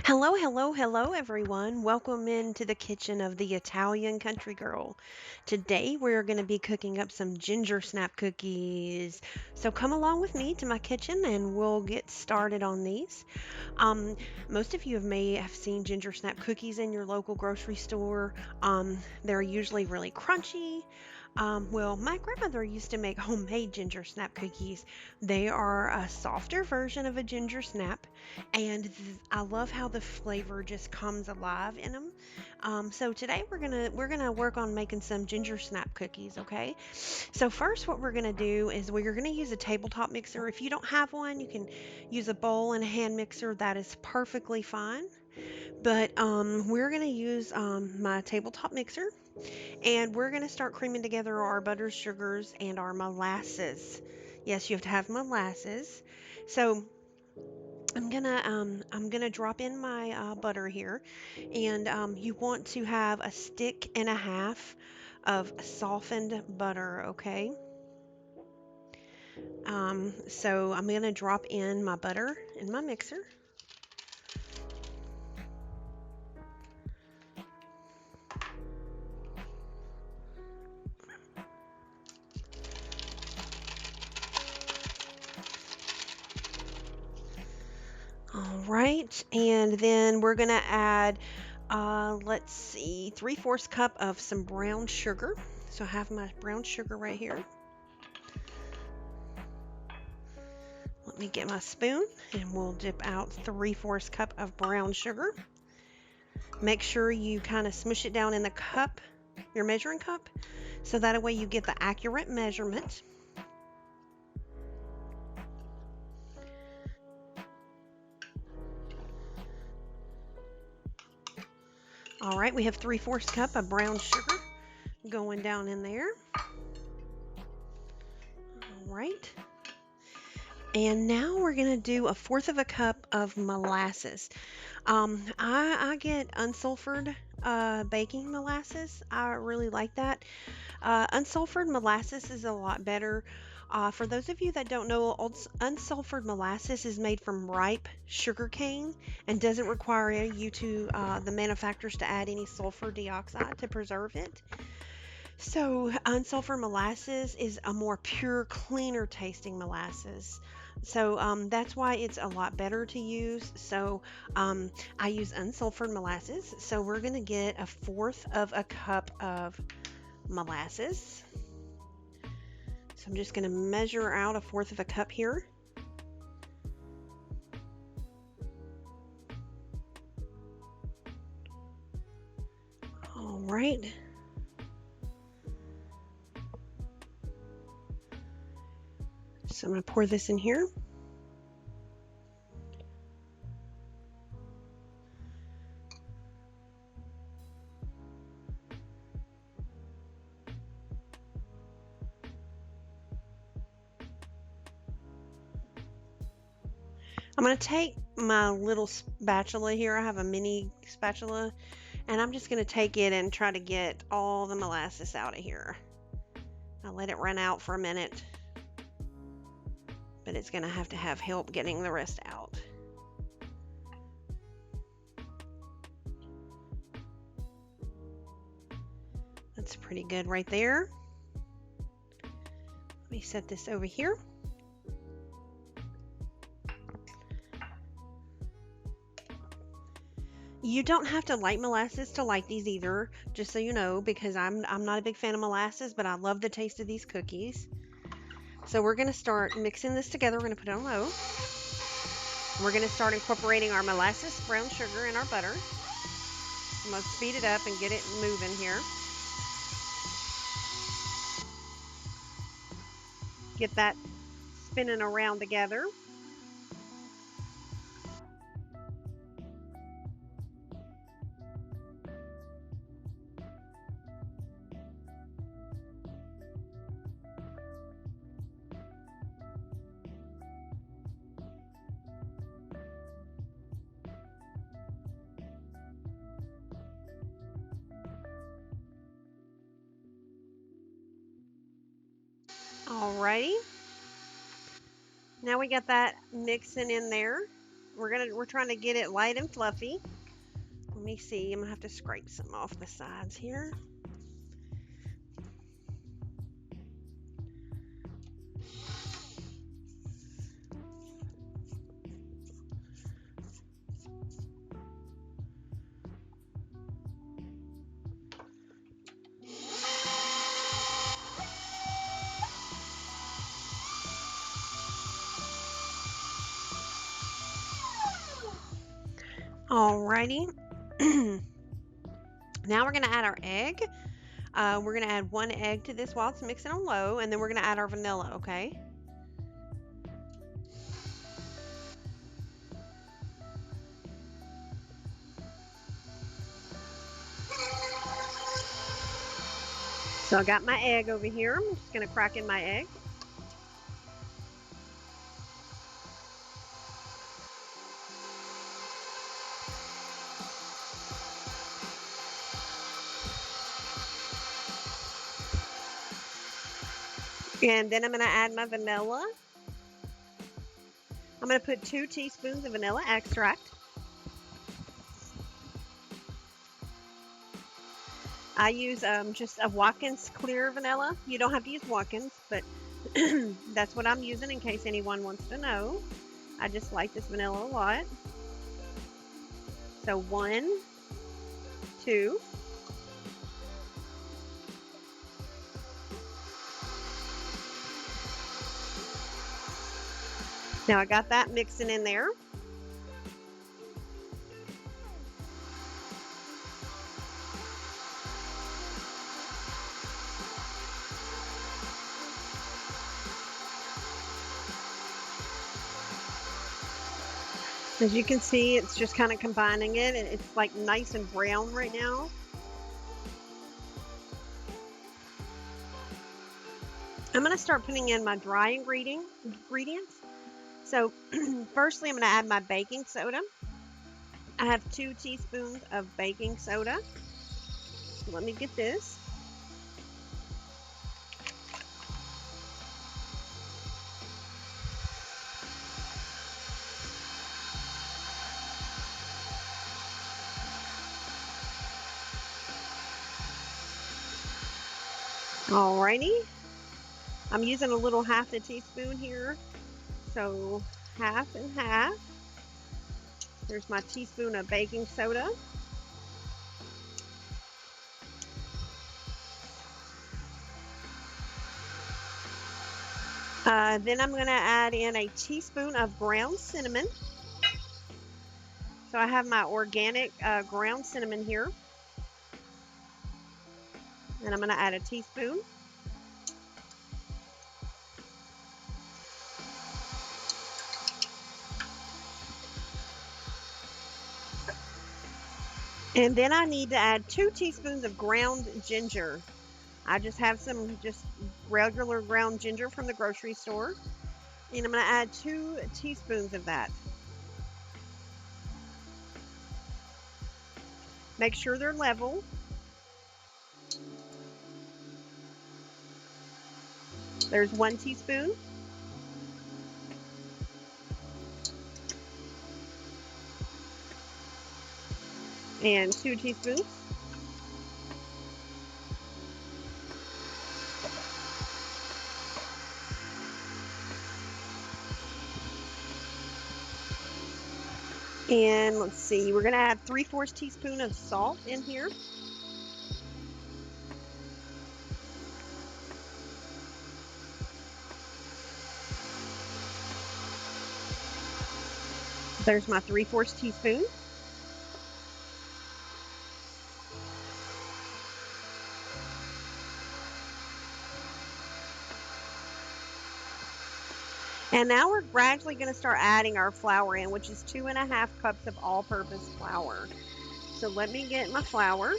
Hello, hello, hello, everyone. Welcome into the kitchen of the Italian Country Girl. Today we're going to be cooking up some ginger snap cookies. So come along with me to my kitchen and we'll get started on these. Um, Most of you may have seen ginger snap cookies in your local grocery store. They're usually really crunchy. Well, my grandmother used to make homemade ginger snap cookies. They are a softer version of a ginger snap, and I love how the flavor just comes alive in them. So today we're gonna work on making some ginger snap cookies. Okay. So first, what we're gonna do is we're gonna use a tabletop mixer. If you don't have one, you can use a bowl and a hand mixer. That is perfectly fine. But we're gonna use my tabletop mixer, and we're gonna start creaming together our butter, sugars, and our molasses. Yes, you have to have molasses. So I'm gonna drop in my butter here, and you want to have a stick and a half of softened butter. Okay. So I'm gonna drop in my butter in my mixer. All right, and then we're gonna add, let's see, 3/4 cup of some brown sugar. So I have my brown sugar right here. Let me get my spoon and we'll dip out 3/4 cup of brown sugar. Make sure you kind of smush it down in the cup, your measuring cup, so that way you get the accurate measurement. All right, we have 3/4 cup of brown sugar going down in there. All right. And now we're going to do 1/4 of a cup of molasses. I get unsulfured baking molasses. I really like that. Unsulfured molasses is a lot better. For those of you that don't know, unsulfured molasses is made from ripe sugar cane and doesn't require the manufacturers to add any sulfur dioxide to preserve it. So, unsulfured molasses is a more pure, cleaner tasting molasses. So, that's why it's a lot better to use. So, I use unsulfured molasses. So, we're going to get 1/4 of a cup of molasses. So, I'm just going to measure out 1/4 of a cup here. All right. So, I'm going to pour this in here. I'm going to take my little spatula here. I have a mini spatula, and I'm just going to take it and try to get all the molasses out of here. I'll let it run out for a minute, but it's going to have help getting the rest out. That's pretty good right there. Let me set this over here. You don't have to like molasses to like these either, just so you know, because I'm not a big fan of molasses, but I love the taste of these cookies. So we're going to start mixing this together. We're going to put it on low. We're going to start incorporating our molasses, brown sugar, and our butter. I'm going to speed it up and get it moving here. Get that spinning around together. Alrighty. Now we got that mixing in there. We're trying to get it light and fluffy. Let me see. I'm gonna have to scrape some off the sides here. Alrighty. Now we're gonna add our egg. We're gonna add 1 egg to this while it's mixing on low, and then we're gonna add our vanilla, okay? So I got my egg over here. I'm just gonna crack in my egg. And then I'm gonna add my vanilla. I'm gonna put 2 teaspoons of vanilla extract. I use just a Watkins clear vanilla. You don't have to use Watkins, but that's what I'm using in case anyone wants to know. I just like this vanilla a lot. So 1, 2. Now I got that mixing in there. As you can see, it's just kind of combining it, and it's like nice and brown right now. I'm going to start putting in my dry ingredients. So firstly, I'm going to add my baking soda. I have 2 teaspoons of baking soda. Let me get this. Alrighty. I'm using a little 1/2 teaspoon here. So half and half. There's my teaspoon of baking soda. Then I'm going to add in a teaspoon of ground cinnamon. So I have my organic ground cinnamon here. And I'm going to add a teaspoon. And then I need to add 2 teaspoons of ground ginger. I just have some just regular ground ginger from the grocery store. And I'm going to add 2 teaspoons of that. Make sure they're level. There's 1 teaspoon. And 2 teaspoons. And let's see, we're going to add 3/4 teaspoon of salt in here. There's my 3/4 teaspoon. And now we're gradually going to start adding our flour in, which is 2½ cups of all-purpose flour. So let me get my flour.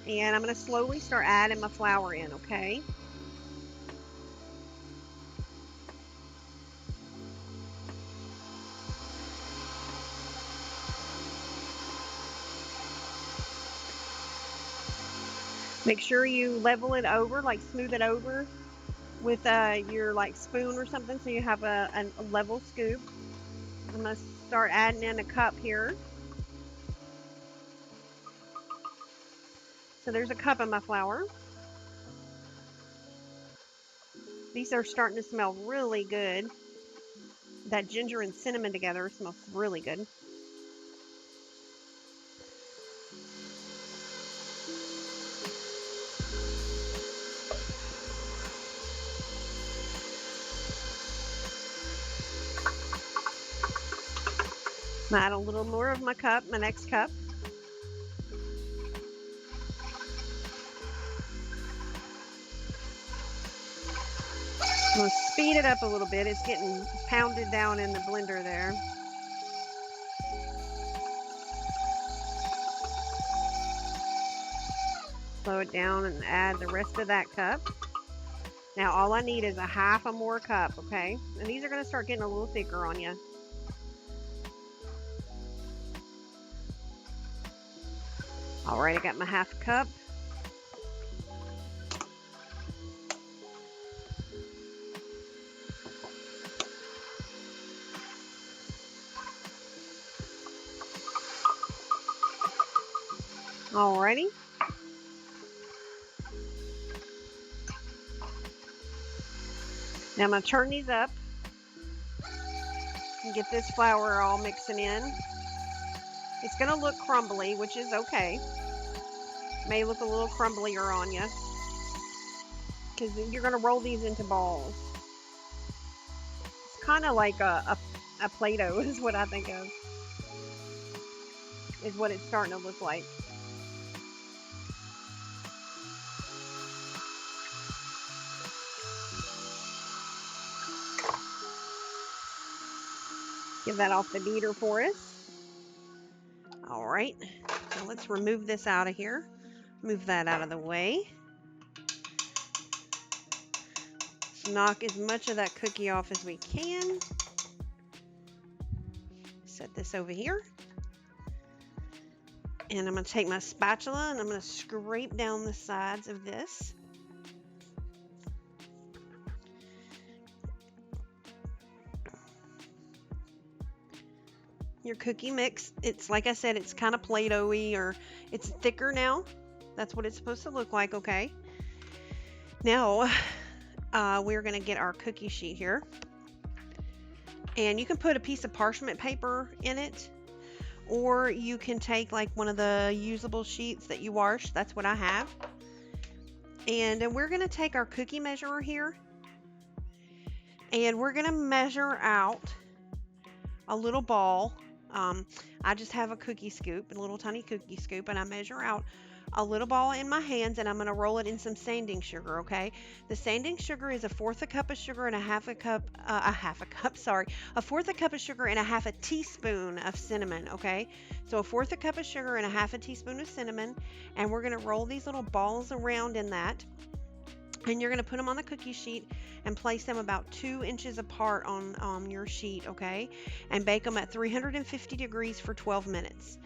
And I'm going to slowly start adding my flour in, okay? Make sure you level it over, like smooth it over with your like spoon or something so you have a level scoop. I'm going to start adding in a cup here. So there's a cup of my flour. These are starting to smell really good. That ginger and cinnamon together smells really good. Add a little more of my cup, my next cup. I'm going to speed it up a little bit. It's getting pounded down in the blender there. Slow it down and add the rest of that cup. Now all I need is a half a more cup, okay? And these are going to start getting a little thicker on you. All right, I got my half cup. Alrighty. Now I'm going to turn these up and get this flour all mixing in. It's going to look crumbly, which is okay. May look a little crumblier on you because you're going to roll these into balls. It's kind of like a Play-Doh is what I think of. Is what it's starting to look like. Get that off the beater for us. All right, so let's remove this out of here. Move that out of the way. Let's knock as much of that cookie off as we can. Set this over here. And I'm going to take my spatula and I'm going to scrape down the sides of this. Your cookie mix, it's like I said, it's kind of Play-Doh-y, or it's thicker now. That's what it's supposed to look like, okay? Now, we're going to get our cookie sheet here. And you can put a piece of parchment paper in it, or you can take like one of the usable sheets that you wash. That's what I have. And we're going to take our cookie measurer here, and we're going to measure out a little ball. I just have a cookie scoop, a little tiny cookie scoop, and I measure out a little ball in my hands, and I'm going to roll it in some sanding sugar, okay? The sanding sugar is 1/4 cup of sugar and a fourth a cup of sugar and a half a teaspoon of cinnamon, okay? So 1/4 cup of sugar and a half a teaspoon of cinnamon, and we're going to roll these little balls around in that. And you're going to put them on the cookie sheet and place them about 2 inches apart on your sheet, okay? And bake them at 350 degrees for 12 minutes.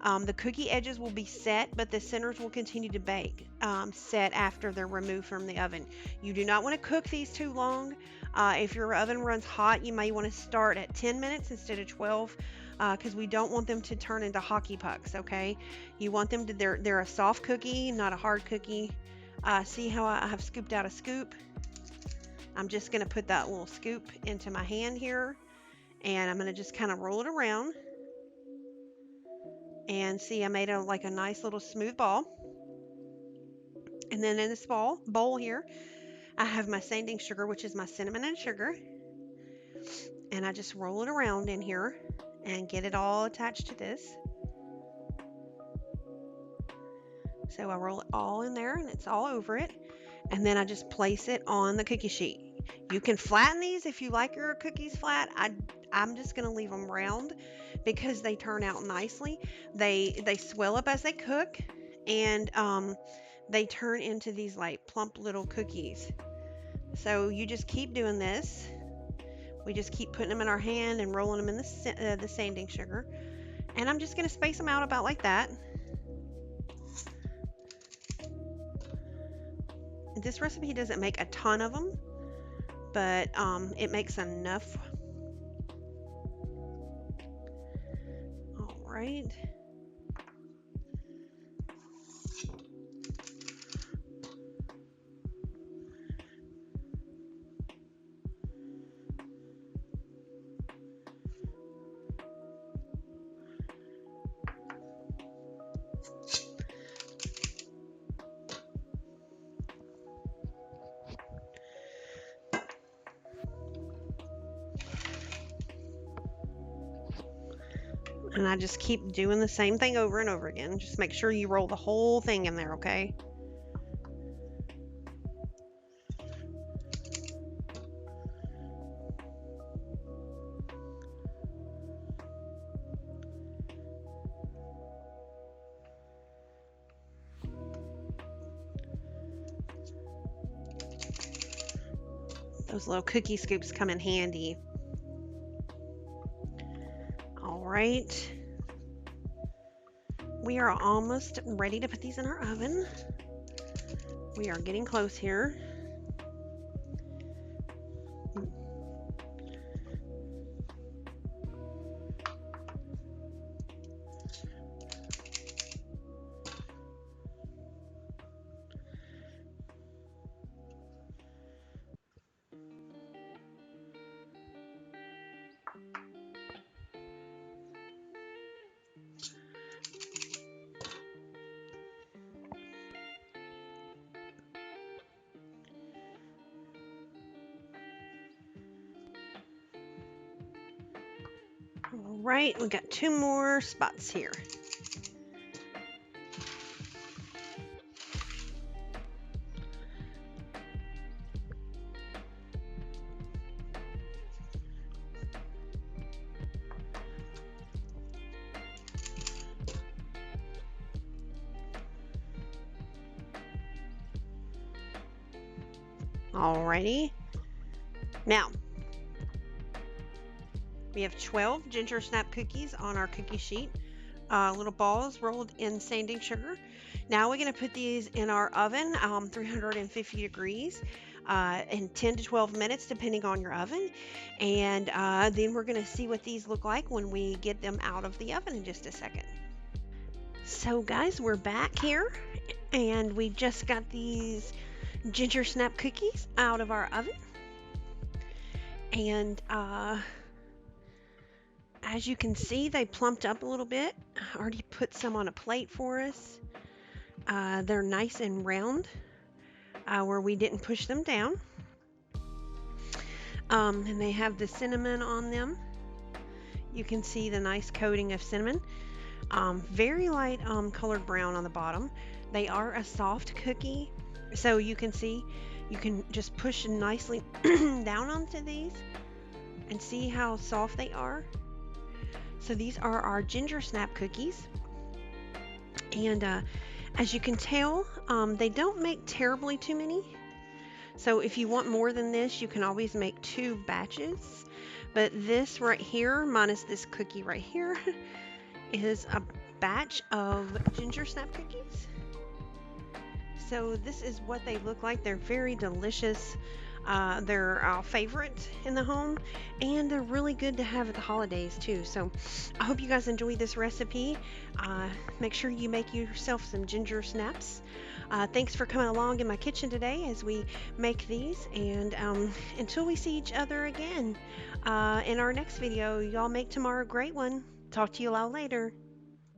The cookie edges will be set, but the centers will continue to bake, set after they're removed from the oven. You do not want to cook these too long. If your oven runs hot, you may want to start at 10 minutes instead of 12, because we don't want them to turn into hockey pucks, okay? You want them to, they're a soft cookie, not a hard cookie. See how I have scooped out a scoop? I'm just going to put that little scoop into my hand here, and I'm going to just kind of roll it around. And see, I made like a nice little smooth ball. And then in this bowl here, I have my sanding sugar, which is my cinnamon and sugar. And I just roll it around in here and get it all attached to this. So I roll it all in there and it's all over it. And then I just place it on the cookie sheet. You can flatten these if you like your cookies flat. I'm just going to leave them round because they turn out nicely. They swell up as they cook, and they turn into these like plump little cookies. So you just keep doing this. We just keep putting them in our hand and rolling them in the sanding sugar. And I'm just going to space them out about like that. This recipe doesn't make a ton of them, but it makes enough. right. And I just keep doing the same thing over and over again. Just make sure you roll the whole thing in there, okay? Those little cookie scoops come in handy. All right. We are almost ready to put these in our oven. We are getting close here. All right, we got 2 more spots here. Alrighty. Now, we have 12 Gingersnap cookies on our cookie sheet. Little balls rolled in sanding sugar. Now we're going to put these in our oven, 350 degrees, in 10 to 12 minutes, depending on your oven. And then we're going to see what these look like when we get them out of the oven in just a second. So guys, we're back here, and we just got these Gingersnap cookies out of our oven. And as you can see, they plumped up a little bit. I already put some on a plate for us. They're nice and round, where we didn't push them down. And they have the cinnamon on them. You can see the nice coating of cinnamon. Very light colored brown on the bottom. They are a soft cookie, so you can see you can just push nicely down onto these and see how soft they are. So these are our Gingersnap cookies, and as you can tell, they don't make terribly too many. So if you want more than this, you can always make 2 batches. But this right here, minus this cookie right here, is a batch of Gingersnap cookies. So this is what they look like. They're very delicious. They're our favorite in the home, and they're really good to have at the holidays too. So I hope you guys enjoy this recipe. Make sure you make yourself some ginger snaps. Thanks for coming along in my kitchen today as we make these, and until we see each other again in our next video, y'all make tomorrow a great one. Talk to you all later.